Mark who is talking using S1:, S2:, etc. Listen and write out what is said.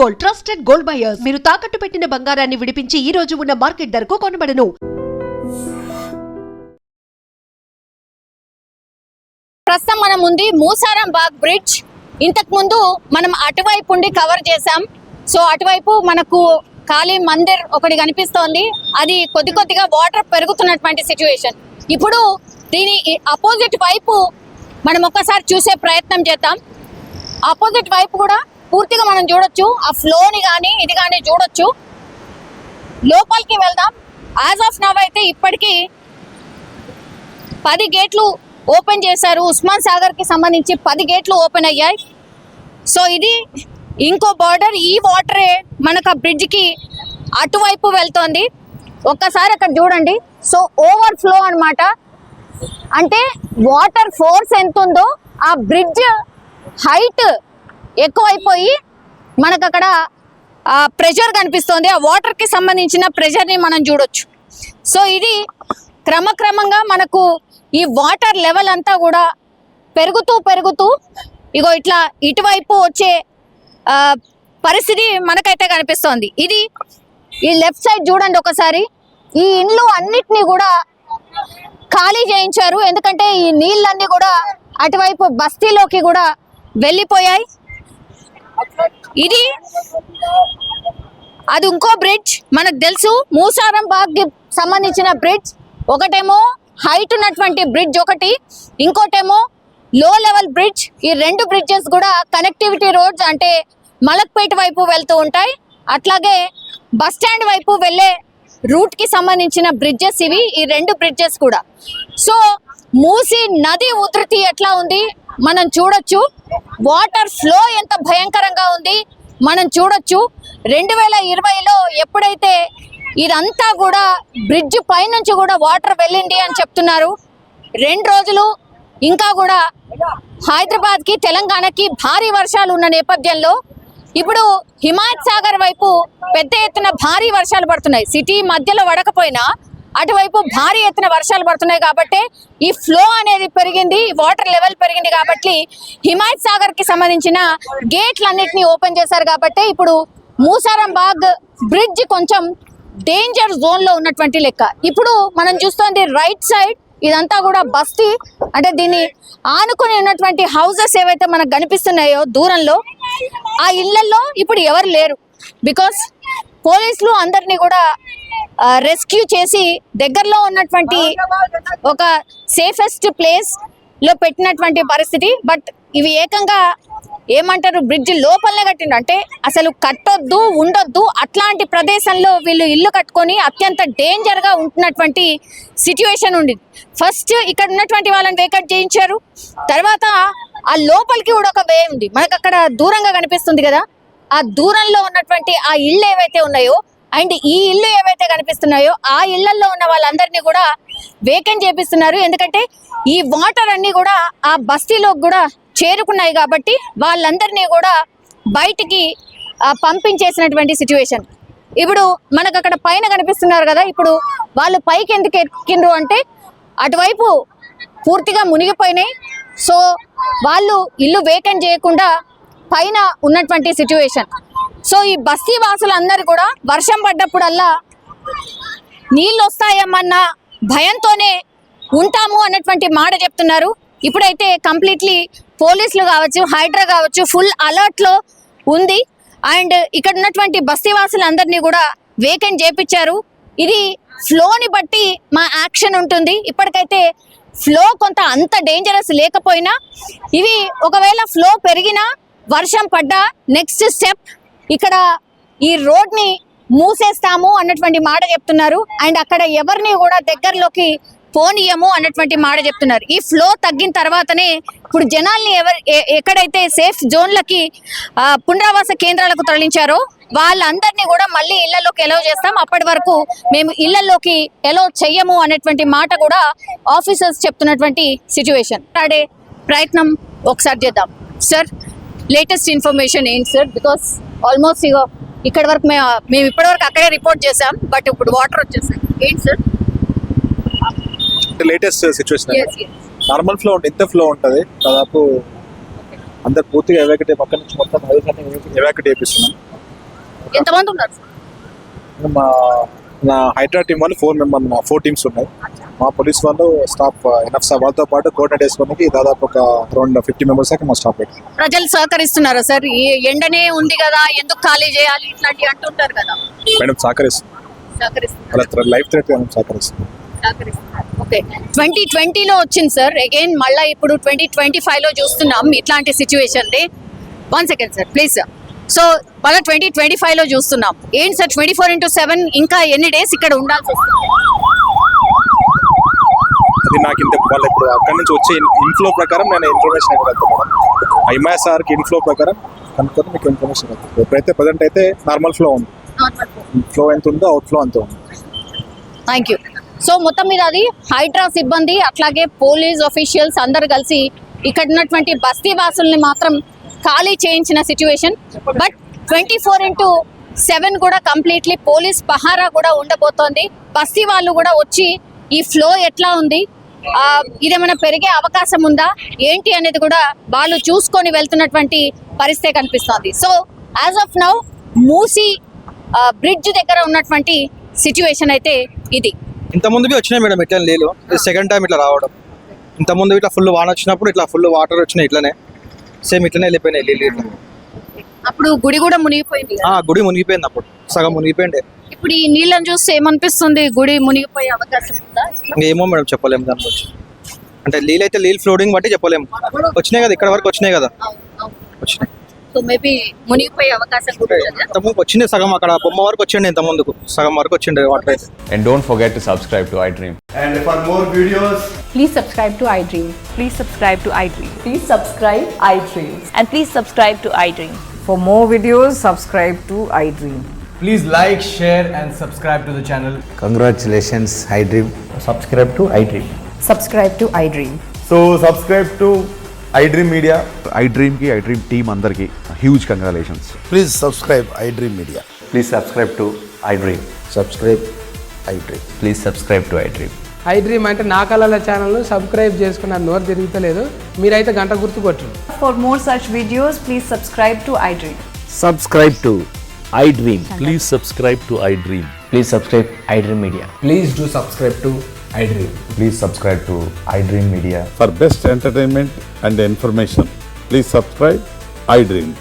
S1: Gold, trusted gold buyers. మీరు తాకట్టు పెట్టిన బంగారాన్ని విడిపించి ఈ రోజు ఉన్న మార్కెట్ ధరకు కొనబడను.
S2: ప్రస్తుతం మనం ఉంది మూసారం బాగ్ బ్రిడ్జ్. ఇంతకు ముందు మనం అటువైపు ఉండి కవర్ చేసాం. సో అటువైపు మనకు కాళీ మందిర్ ఒకటి కనిపిస్తోంది. అది కొద్దిగా వాటర్ పెరుగుతున్నటువంటి సిచ్యువేషన్. ఇప్పుడు దీని అపోజిట్ వైపు మనం ఒక్కసారి చూసే ప్రయత్నం చేద్దాం. ఆపోజిట్ వైపు కూడా పూర్తిగా మనం చూడొచ్చు. ఆ ఫ్లోని కానీ ఇది కానీ చూడొచ్చు. లోపలికి వెళ్దాం. యాజ్ ఆఫ్ నవ్ అయితే ఇప్పటికీ 10 గేట్లు ఓపెన్ చేశారు. ఉస్మాన్ సాగర్ కి సంబంధించి 10 గేట్లు ఓపెన్ అయ్యాయి. సో ఇది ఇంకో బార్డర్. ఈ వాటరే మనకు ఆ బ్రిడ్జ్కి అటువైపు వెళ్తోంది. ఒక్కసారి అక్కడ చూడండి. సో ఓవర్ ఫ్లో అనమాట. అంటే వాటర్ ఫోర్స్ ఎంత ఉందో ఆ బ్రిడ్జ్ హైట్ ఎక్కువైపోయి మనకు అక్కడ ప్రెషర్ కనిపిస్తోంది. ఆ వాటర్కి సంబంధించిన ప్రెషర్ని మనం చూడొచ్చు. సో ఇది క్రమక్రమంగా మనకు ఈ వాటర్ లెవెల్ అంతా కూడా పెరుగుతూ ఇగో ఇట్లా ఇటువైపు వచ్చే పరిస్థితి మనకైతే కనిపిస్తోంది. ఇది ఈ లెఫ్ట్ సైడ్ చూడండి ఒకసారి. ఈ ఇండ్లు అన్నిటినీ కూడా ఖాళీ చేయించారు. ఎందుకంటే ఈ నీళ్ళన్నీ కూడా అటువైపు బస్తీలోకి కూడా వెళ్ళిపోయాయి. అది ఇంకో బ్రిడ్జ్ మనకు తెలుసు. మూసారం బాగ్ కి సంబంధించిన బ్రిడ్జ్. ఒకటేమో హైట్ ఉన్నటువంటి బ్రిడ్జ్ ఒకటి, ఇంకోటేమో లో లెవెల్ బ్రిడ్జ్. ఈ 2 బ్రిడ్జెస్ కూడా కనెక్టివిటీ రోడ్స్ అంటే మలక్పేట వైపు వెళ్తూ ఉంటాయి. అట్లాగే బస్ స్టాండ్ వైపు వెళ్ళే రూట్ కి సంబంధించిన బ్రిడ్జెస్ ఇవి, ఈ 2 బ్రిడ్జెస్ కూడా. సో మూసీ నది ఉధృతి ఎట్లా ఉంది మనం చూడొచ్చు. వాటర్ ఫ్లో ఎంత భయంకరంగా ఉంది మనం చూడొచ్చు. 2020లో ఎప్పుడైతే ఇదంతా కూడా బ్రిడ్జ్ పైనుంచి కూడా వాటర్ వెళ్ళింది అని చెప్తున్నారు. 2 రోజులు ఇంకా కూడా హైదరాబాద్కి తెలంగాణకి భారీ వర్షాలు ఉన్న నేపథ్యంలో ఇప్పుడు హిమాయత్ సాగర్ వైపు పెద్ద ఎత్తున భారీ వర్షాలు పడుతున్నాయి. సిటీ మధ్యలో పడకపోయినా అటువైపు భారీ ఎత్తున వర్షాలు పడుతున్నాయి. కాబట్టి ఈ ఫ్లో అనేది పెరిగింది, వాటర్ లెవెల్ పెరిగింది. కాబట్టి హిమాయత్ సాగర్ కి సంబంధించిన గేట్లన్నిటినీ ఓపెన్ చేశారు. కాబట్టి ఇప్పుడు మూసారం బాగ్ బ్రిడ్జ్ కొంచెం డేంజర్ జోన్ లో ఉన్నటువంటి లెక్క. ఇప్పుడు మనం చూస్తోంది రైట్ సైడ్ ఇదంతా కూడా బస్తీ. అంటే దీన్ని ఆనుకుని ఉన్నటువంటి హౌసెస్ ఏవైతే మనకు కనిపిస్తున్నాయో దూరంలో, ఆ ఇళ్లలో ఇప్పుడు ఎవరు లేరు. బికాస్ పోలీసులు అందరినీ కూడా రెస్క్యూ చేసి దగ్గరలో ఉన్నటువంటి ఒక సేఫెస్ట్ ప్లేస్ లో పెట్టినటువంటి పరిస్థితి. బట్ ఇవి ఏకంగా ఏమంటారు బ్రిడ్జ్ లోపలనే కట్టిండు. అంటే అసలు కట్టొద్దు ఉండొద్దు అట్లాంటి ప్రదేశంలో వీళ్ళు ఇల్లు కట్టుకొని అత్యంత డేంజర్ గా ఉంటున్నటువంటి సిచ్యువేషన్ ఉంది. ఫస్ట్ ఇక్కడ ఉన్నటువంటి వాళ్ళని వేకట్ చేయించారు. తర్వాత ఆ లోపలికి కూడా ఒక వే ఉంది మనకు అక్కడ దూరంగా కనిపిస్తుంది కదా. ఆ దూరంలో ఉన్నటువంటి ఆ ఇళ్ళు ఏవైతే ఉన్నాయో అండ్ ఈ ఇల్లు ఏవైతే కనిపిస్తున్నాయో ఆ ఇళ్లలో ఉన్న వాళ్ళందరినీ కూడా వేకెంట్ చేపిస్తున్నారు. ఎందుకంటే ఈ వాటర్ అన్ని కూడా ఆ బస్తీలోకి కూడా చేరుకున్నాయి. కాబట్టి వాళ్ళందరినీ కూడా బయటికి పంపించేసినటువంటి సిచ్యువేషన్. ఇప్పుడు మనకు అక్కడ పైన కనిపిస్తున్నారు కదా. ఇప్పుడు వాళ్ళు పైకి ఎందుకు ఎక్కిండ్రు అంటే అటువైపు పూర్తిగా మునిగిపోయినాయి. సో వాళ్ళు ఇల్లు వేకెంట్ చేయకుండా పైన ఉన్నటువంటి సిచ్యువేషన్. సో ఈ బస్తీ వాసులందరూ కూడా వర్షం పడ్డప్పుడల్లా నీళ్ళు వస్తాయమ్మన్న భయంతోనే ఉంటాము అన్నటువంటి మాట చెప్తున్నారు. ఇప్పుడైతే కంప్లీట్లీ పోలీసులు కావచ్చు, హైడ్రా కావచ్చు ఫుల్ అలర్ట్లో ఉంది. అండ్ ఇక్కడ ఉన్నటువంటి బస్తీ వాసులందరినీ కూడా వేకెంట్ చేపించారు. ఇది ఫ్లోని బట్టి మా యాక్షన్ ఉంటుంది. ఇప్పటికైతే ఫ్లో కొంత అంత డేంజరస్ లేకపోయినా ఇవి ఒకవేళ ఫ్లో పెరిగినా వర్షం పడ్డా నెక్స్ట్ స్టెప్ ఇక్కడ ఈ రోడ్ని మూసేస్తాము అన్నటువంటి మాట చెప్తున్నారు. అండ్ అక్కడ ఎవరిని కూడా దగ్గరలోకి పోనీయము అన్నటువంటి మాట చెప్తున్నారు. ఈ ఫ్లో తగ్గిన తర్వాతనే ఇప్పుడు జనాల్ని ఎక్కడైతే సేఫ్ జోన్లకి పునరావాస కేంద్రాలకు తరలించారో వాళ్ళందరినీ కూడా మళ్ళీ ఇళ్లలోకి ఎలవ్ చేస్తాం. అప్పటి వరకు మేము ఇళ్లలోకి ఎలవ్ చెయ్యము అనేటువంటి మాట కూడా ఆఫీసర్స్ చెప్తున్నటువంటి సిచ్యువేషన్. ఆడే ప్రయత్నం ఒకసారి చేద్దాం. సార్ లేటెస్ట్ ఇన్ఫర్మేషన్ ఏంటి సార్? బికాస్ ఆల్మోస్ట్ ఇక్కడ వరకు మేము ఇప్పటివరకు అక్కడే రిపోర్ట్ చేసాం. బట్ ఇప్పుడు వాటర్ వచ్చేసాయి. ఏంటి sir
S3: latest situation? Normal flow ఉంటుంది, ఎంత ఫ్లో ఉంటుంది దాదాపు అందరు పూర్తిగా ఎవాక్యుయేట్ పక్క నుంచి మొత్తం ఎవాక్యుయేట్ చేపిస్తున్నాం.
S2: ఎంతమంది ఉన్నారు?
S3: నా హైడ్రా టీం వాళ్ళు 4 టీమ్స్ ఉన్నాయి. మా పోలీస్ వాళ్ళు స్టాఫ్ ఎనఫ్ వాళ్ళతో పాటు కోఆర్డినేట్ చేసుకోవడానికి దాదాపు ఒక అరౌండ్ 50 మెంబర్స్ దాకా మా స్టాఫ్ పెట్టి.
S2: ప్రజలు సహకరిస్తున్నారా సార్? ఈ ఎండనే ఉంది కదా, ఎందుకు ఖాళీ చేయాలి ఇట్లాంటివి అంటుంటారు కదా.
S3: మేడం సహకరిస్తుంది, లైఫ్ థ్రెట్ సహకరిస్తుంది.
S2: ఓకే, 2020లో వచ్చింది సార్, అగైన్ మళ్ళీ ఇప్పుడు 2025లో చూస్తున్నాం ఇట్లాంటి situation. 1 second sir please sir. So మళ్ళీ 2025లో చూస్తున్నాం. ఏంటి సార్ 24/7 ఇంకా ఎన్ని డేస్ ఇక్కడ ఉండాల్సి వస్తుంది?
S3: అది నాకు ఇంత వాళ్ళు ఇప్పుడు అక్కడి నుంచి వచ్చే ఇన్ఫ్లో ప్రకారం నేను ఇన్ఫర్మేషన్ ఇవ్వగలుగుతాను. IMSRకి ఇన్ఫ్లో ప్రకారం కనుక్కొని మీకు ఇన్ఫర్మేషన్ ఇవ్వగలుగుతాను. ఎప్పుడైతే ప్రజెంట్ అయితే నార్మల్ ఫ్లో ఉంది, ఫ్లో ఎంత ఉందో అవుట్ ఫ్లో అంతే ఉంది.
S2: Thank you. సో మొత్తం మీద అది హైడ్రా సిబ్బంది అట్లాగే పోలీస్ ఆఫీషియల్స్ అందరు కలిసి ఇక్కడ ఉన్నటువంటి బస్తీ వాసుల్ని మాత్రం ఖాళీ చేయించిన సిచ్యువేషన్. బట్ 24/7 కూడా కంప్లీట్లీ పోలీస్ పహారా కూడా ఉండబోతోంది. బస్తీ వాళ్ళు కూడా వచ్చి ఈ ఫ్లో ఎట్లా ఉంది, ఇదేమైనా పెరిగే అవకాశం ఉందా ఏంటి అనేది కూడా వాళ్ళు చూసుకొని వెళ్తున్నటువంటి పరిస్థితి కనిపిస్తోంది. So as of now Musi bridge దగ్గర ఉన్నటువంటి సిచ్యువేషన్ అయితే ఇది.
S4: ఇంత ముందుకి వచ్చినాయి మేడం ఇట్లా నీళ్ళు, సెకండ్ టైం ఇట్లా రావడం. ఇంత ముందు ఇట్లా ఫుల్ వాన వచ్చినప్పుడు ఇట్లా ఫుల్ వాటర్ వచ్చినాయి, ఇట్లానే సేమ్ ఇట్లనే వెళ్ళిపోయినాయి నీళ్ళు ఇట్లా.
S2: అప్పుడు గుడి కూడా మునిగిపోయింది కదా?
S4: గుడి మునిగిపోయింది, అప్పుడు సగం మునిగిపోయింది.
S2: ఇప్పుడు ఈ నీళ్ళని చూస్తే ఏమనిపిస్తుంది? గుడి మునిగిపోయే అవకాశం ఉందా?
S4: ఏమో మేడం చెప్పలేము దాని గురించి. అంటే నీళ్ళు అయితే నీళ్ళు ఫ్లోడింగ్ బట్టి చెప్పలేము. వచ్చినాయి కదా, ఇక్కడ వరకు వచ్చినాయి కదా, వచ్చినాయి.
S2: సో మేబీ మునిగిపోయే అవకాశం కూడా ఉందా?
S4: ఇంత ముందుకు వచ్చింది సగం, అక్కడ బొమ్మ వరకు వచ్చిండే, ఇంత ముందుకు సగం వరకు వచ్చిండే వాటర్ అయితే.
S5: And don't forget to subscribe to iDream.
S6: And for more videos,
S7: Please subscribe to iDream.
S8: Please subscribe to iDream.
S7: Please subscribe iDream.
S8: And please subscribe to iDream.
S7: For more videos, subscribe to iDream.
S6: please like, share, and subscribe to the channel.
S9: Congratulations, iDream.
S6: Subscribe to iDream.
S7: Subscribe to iDream.
S6: So subscribe to iDream Media.
S10: iDream की iDream team अंदर की huge congratulations.
S9: Please subscribe iDream Media.
S5: Please subscribe to iDream.
S9: Subscribe iDream.
S5: Please subscribe to iDream.
S11: iDream అంటే నా కళల ఛానల్ను subscribe చేసుకున్న నోరు తిరుగుతలేదు, మీరైతే గంట గుర్తు కొట్టండి.
S7: For more such videos, please subscribe to iDream.
S9: Subscribe to iDream.
S10: Please subscribe to iDream.
S5: Please subscribe iDream Media.
S6: Please do subscribe to iDream.
S5: Please subscribe to iDream Media.
S10: For best entertainment and information, please subscribe iDream.